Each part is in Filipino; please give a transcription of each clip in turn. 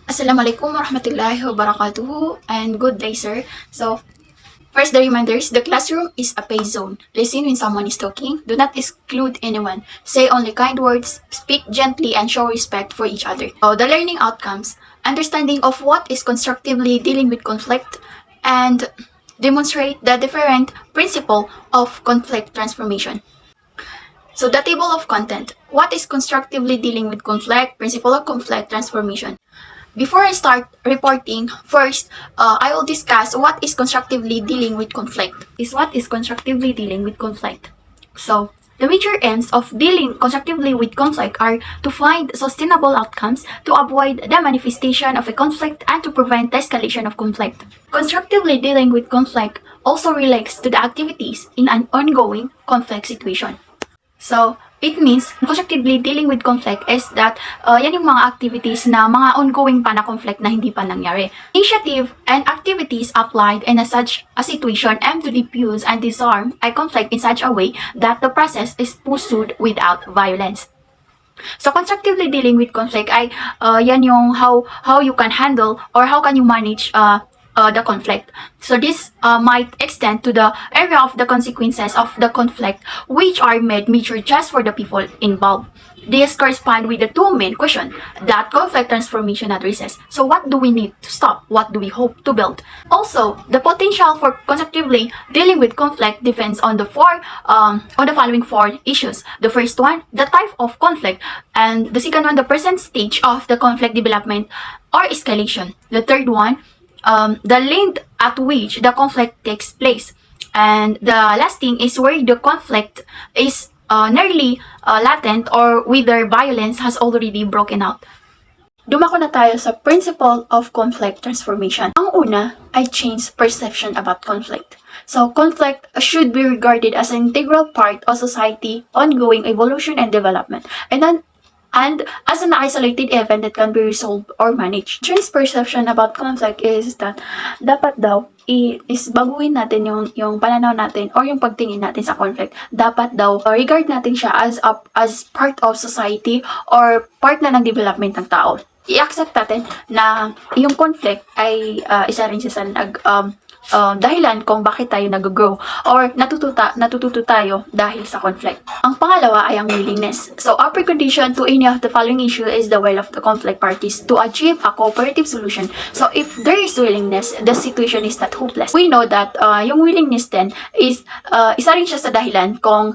Assalamualaikum warahmatullahi wabarakatuh and good day, sir. So, first the reminders, the classroom is a pay zone. Listen when someone is talking. Do not exclude anyone. Say only kind words, speak gently, and show respect for each other. So, the learning outcomes, understanding of what is constructively dealing with conflict, and demonstrate the different principle of conflict transformation. So the table of content. What is constructively dealing with conflict? Principle of conflict transformation. Before I start reporting, first, I will discuss what is constructively dealing with conflict. What is constructively dealing with conflict? So, the major aims of dealing constructively with conflict are to find sustainable outcomes, to avoid the manifestation of a conflict, and to prevent the escalation of conflict. Constructively dealing with conflict also relates to the activities in an ongoing conflict situation. So, it means constructively dealing with conflict is that yan yung mga activities na mga ongoing pa na conflict na hindi pa nangyari. Initiative and activities applied in such a situation aim to diffuse and disarm a conflict in such a way that the process is pursued without violence. So, constructively dealing with conflict ay yan yung how you can handle or how can you manage the conflict. So this might extend to the area of the consequences of the conflict, which are made major just for the people involved. This correspond with the two main questions that conflict transformation addresses. So what do we need to stop? What do we hope to build? Also, the potential for constructively dealing with conflict depends on the following four issues. The first one, the type of conflict, and the second one, the present stage of the conflict development or escalation. The third one, the length at which the conflict takes place. And the last thing is where the conflict is nearly latent or whether violence has already broken out. Dumako na tayo sa principle of conflict transformation. Ang una ay change perception about conflict. So, conflict should be regarded as an integral part of society, ongoing evolution and development. And as an isolated event that can be resolved or managed. Change perception about conflict is that dapat daw is baguhin natin yung pananaw natin or yung pagtingin natin sa conflict. Dapat daw regard natin siya as part of society or part na ng development ng tao. I-accept natin na yung conflict ay isa rin siya sa dahilan kung bakit tayo nag-grow or natututo tayo dahil sa conflict. Ang pangalawa ay ang willingness. So, a precondition to any of the following issue is the will of the conflict parties to achieve a cooperative solution. So, if there is willingness, the situation is not hopeless. We know that yung willingness din is isa rin siya sa dahilan kung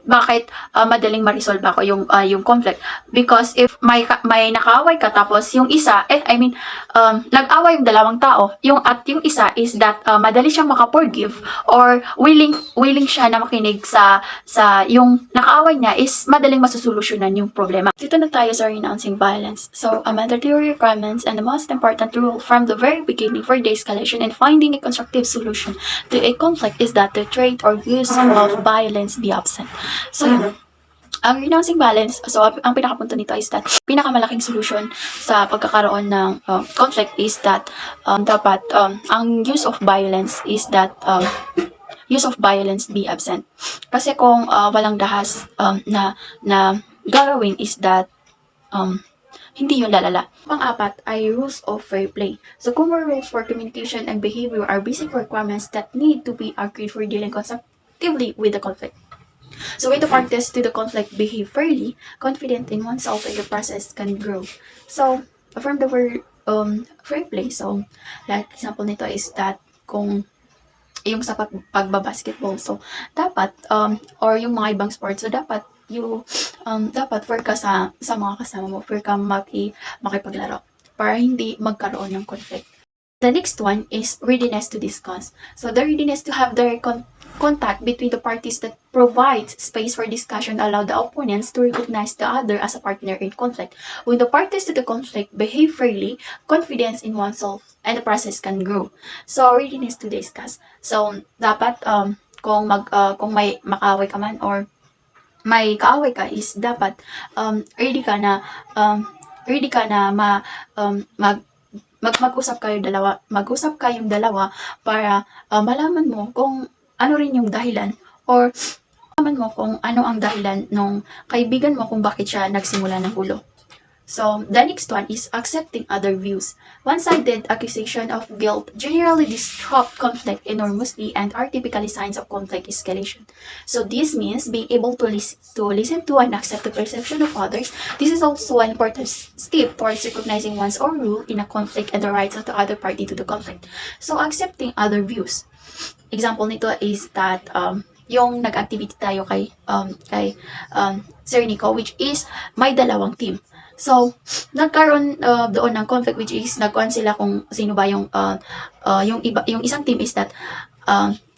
bakit madaling ma-resolve ako yung conflict. Because if may nakaaway ka tapos yung isa, nag-away yung dalawang tao, yung isa is that madali siyang maka-forgive or willing siya na makinig sa yung nakaaway niya is madaling masusolusyonan yung problema. Dito na tayo sa renouncing violence. So, a mandatory requirements and the most important rule from the very beginning for de-escalation and finding a constructive solution to a conflict is that the trait or use of violence be absent. So, ang renouncing violence, so ang pinakapunto nito is that pinakamalaking solution sa pagkakaroon ng conflict is that dapat ang use of violence is that use of violence be absent. Kasi kung walang dahas na gagawin is that hindi yun lalala. Pang-apat ay rules of fair play. So, common rules for communication and behavior are basic requirements that need to be agreed for dealing constructively with the conflict. So, when the parties to the conflict behave fairly, confident in oneself and the process can grow. So, from the word fair play, so, like example nito is that kung yung sa pagbabasketball, so, dapat, or yung mga ibang sports, so, dapat dapat fair ka sa mga kasama mo, fair ka makipaglaro para hindi magkaroon ng conflict. The next one is readiness to discuss. So the readiness to have direct contact between the parties that provides space for discussion allow the opponents to recognize the other as a partner in conflict. When the parties to the conflict behave fairly, confidence in oneself and the process can grow. So readiness to discuss. So dapat kung may makaaway ka man or may kaaway ka is dapat ready ka na mag-usap kayong dalawa para malaman mo kung ano rin yung dahilan or malaman mo kung ano ang dahilan nung kaibigan mo kung bakit siya nagsimula ng gulo. So, the next one is accepting other views. One-sided accusation of guilt generally disrupt conflict enormously and are typically signs of conflict escalation. So, this means being able to listen to and accept the perception of others. This is also an important step towards recognizing one's own role in a conflict and the rights of the other party to the conflict. So, accepting other views. Example nito is that yung nag-activity tayo kay Sir Nico, which is may dalawang team. So, nagkaroon doon ng conflict, which is nagkuhan sila kung sino ba yung isang team is that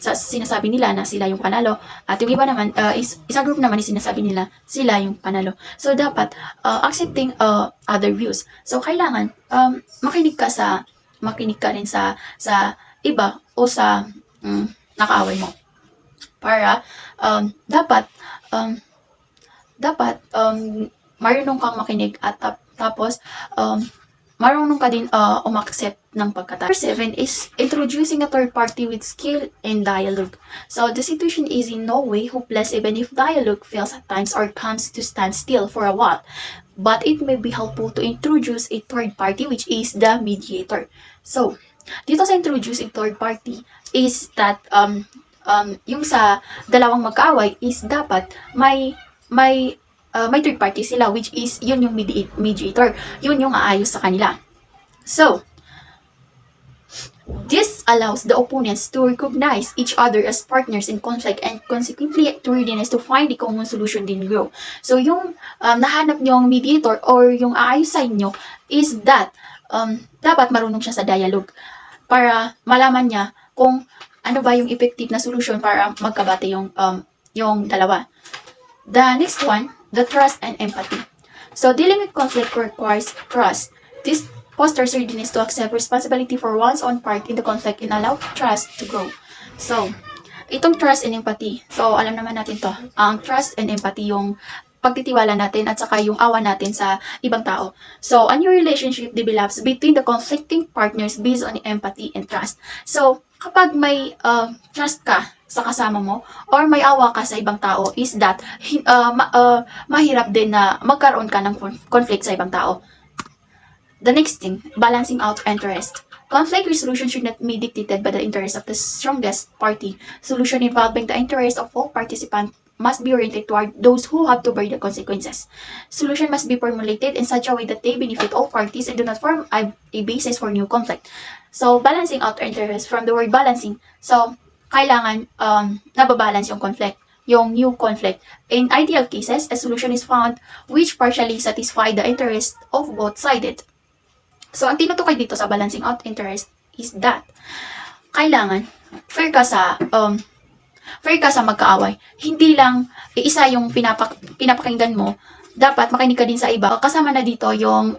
sinasabi nila na sila yung panalo at yung iba naman isang group naman is sinasabi nila sila yung panalo. So dapat accepting other views. So kailangan makinig ka rin sa iba o sa nakaaway mo. Para dapat marunong kang makinig at tapos marunong ka din umaccept ng pagkatalo. Number 7 is introducing a third party with skill in dialogue. So the situation is in no way hopeless even if dialogue fails at times or comes to stand still for a while. But it may be helpful to introduce a third party which is the mediator. So, dito sa introduce a third party is that yung sa dalawang magkaaway is dapat may third party sila which is yun yung mediator. Yun yung aayos sa kanila. So, this allows the opponents to recognize each other as partners in conflict and consequently to readiness to find a common solution din grow. So, yung nahanap nyong mediator or yung aayos sa inyo is that dapat marunong siya sa dialogue para malaman niya kung ano ba yung effective na solution para magkabate yung dalawa. The next one, the trust and empathy. So, dealing with conflict requires trust. This fosters readiness to accept responsibility for one's own part in the conflict and allow trust to grow. So, itong trust and empathy. So, alam naman natin to. Ang trust and empathy, yung pagtitiwala natin at saka yung awa natin sa ibang tao. So, a new relationship develops between the conflicting partners based on empathy and trust. So, kapag may trust ka sa kasama mo or may awa ka sa ibang tao is that mahirap din na magkaroon ka ng conflict sa ibang tao. The next thing, balancing out interest. Conflict resolution should not be dictated by the interest of the strongest party. Solution involving the interest of all participants must be oriented toward those who have to bear the consequences. Solution must be formulated in such a way that they benefit all parties and do not form a basis for new conflict. So, balancing out interest from the word balancing. So, kailangan nababalance yung conflict, yung new conflict. In ideal cases, a solution is found which partially satisfy the interest of both sided. So, ang tinutukoy dito sa balancing out interest is that kailangan fair ka sa magkaaway. Hindi lang isa yung pinapakinggan mo, dapat makinig ka din sa iba. Kasama na dito yung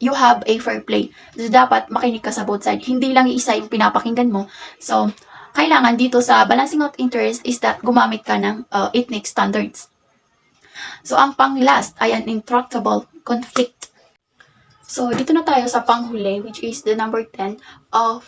you have a fair play. So, dapat makinig ka sa both sides. Hindi lang isa yung pinapakinggan mo. So, kailangan dito sa balancing out interest is that gumamit ka ng ethnic standards. So, ang pang-last ay an intractable conflict. So, dito na tayo sa panghuli, which is the number 10 of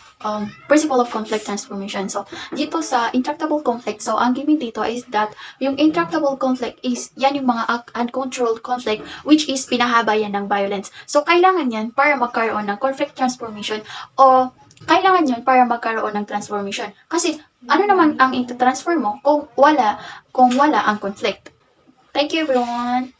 principle of conflict transformation. So, dito sa intractable conflict, so ang given dito is that yung intractable conflict is yan yung mga uncontrolled conflict which is pinahaba yan ng violence. So, kailangan yan para magkaroon ng conflict transformation o kailangan yun para magkaroon ng transformation. Kasi, ano naman ang ito-transform mo kung wala ang conflict? Thank you, everyone!